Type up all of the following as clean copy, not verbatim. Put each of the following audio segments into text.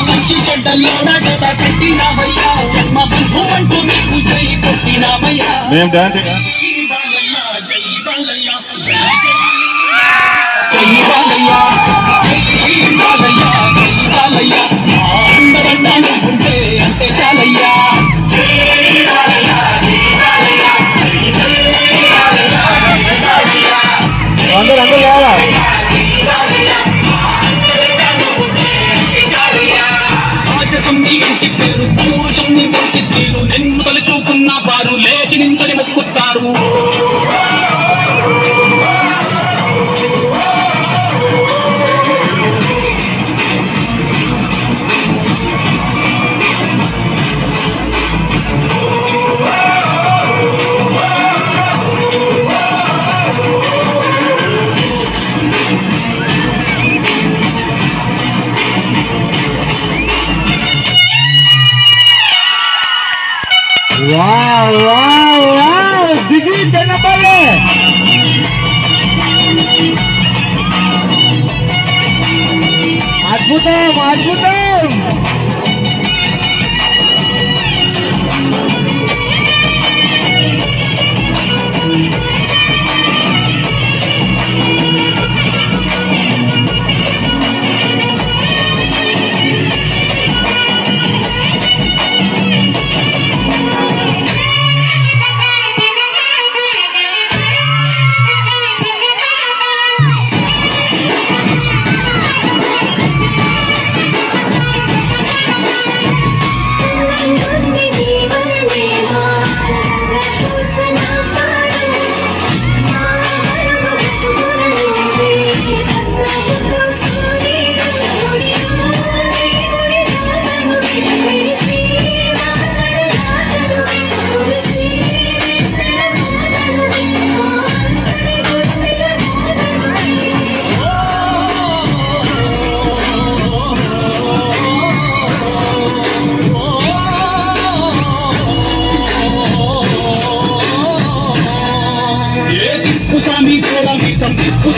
మంచి చెడ్డల్లోనా జత పెట్టినామయ్యా జన్మ బంధు అంటూ నీకు జై కొట్టినామయ్యా మేము డాన్స్ జై బాలయ్య జై బాలయ్య జై జై బాలయ్య జై బాలయ్య జై బాలయ్య అందరండా నువ్వుంటే అంటే చాలయ్యా జై బాలయ్య జై బాలయ్య జై బాలయ్య అందరూ లేవా పేరు పౌరుషం నీ కొట్టి తీరు నిన్ను తలుచుకున్న వారు లేచి నించని మొక్కుతారు బిజీ చెన్నపల్లి అద్భుతం అద్భుతం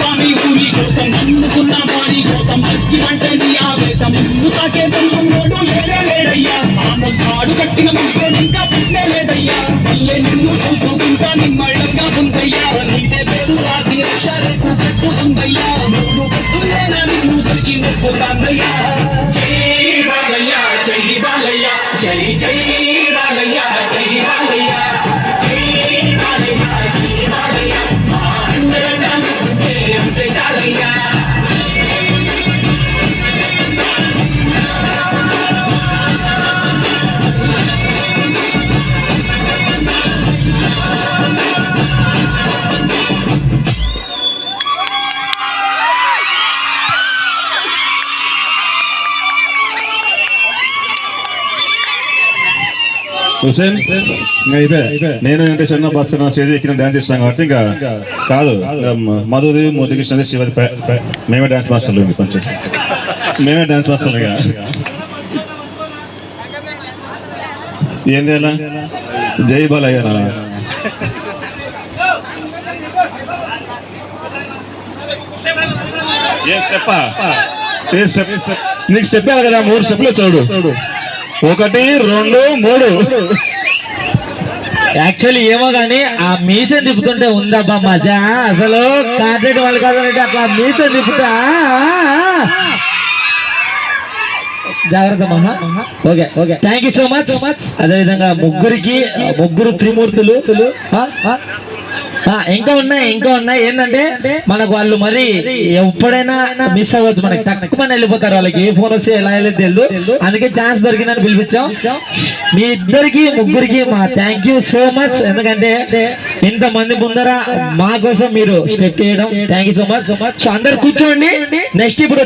స్వామి ఊరి కోసం నమ్ముకున్న వారి కోసం అగ్గి వంటని ఆవేశం తాకే తమ్ముడు లేడయ్యా ఆడు కట్టిన ముగ్గు ఇంకా పుట్టే లేదయ్యా పల్లె నిన్ను చూసుకుంటా నిమ్మళ్ళంగా ఉందయ్యా నీదే పేరు రాసి రక్షకు పెట్టుతుందయ్యా మూడు పెట్టులేనా నిన్ను తెలిసి నొప్పుతాందయ్యా జై బాలయ్య జై బాలయ్య జై జై బాలయ్య జై బాలయ్య హుసేన్ ఇంకా ఇదే నేను అంటే చిన్న భాస్కర్ స్టేజ్ ఎక్కిన డాన్స్ చేస్తాం కాబట్టి ఇంకా కాదు మధుది మురళీకృష్ణది శివది మేమే డాన్స్ మాస్టర్లు కొంచెం మేమే డాన్స్ మాస్టర్లు ఇక ఏంది ఎలా జై బాలయ్య ఏ స్టెప్పా ఏ స్టెప్ నీకు స్టెప్ కదా 3 స్టెప్లు చూడు 1 2 3 యాక్చువల్లీ ఏమో కానీ ఆ మీసం తిప్పుతుంటే ఉందబ్బా మజా అసలు కార్టెట్ వాళ్ళు కాదంటే అట్లా మీసం తిప్పుతా జాగ్రత్త మహా okay okay thank you so much అదేవిధంగా ముగ్గురు త్రిమూర్తులు ఇంకా ఉన్నాయి ఏంటంటే మనకు వాళ్ళు మరి ఎప్పుడైనా మిస్ అవ్వచ్చు మనకి తక్కువ వెళ్ళిపోతారు వాళ్ళకి ఏ ఫోన్ వస్తే ఎలా వెళ్ళేది తెలియదు అందుకే ఛాన్స్ దొరికిందని పిలిపించాం మీ ముగ్గురికి మా థ్యాంక్ యూ సో మచ్ ఎందుకంటే ఇంతమంది ముందర మా కోసం మీరు స్టెప్ చేయడం థ్యాంక్ యూ సో మచ్ అందరు కూర్చోండి నెక్స్ట్ ఇప్పుడు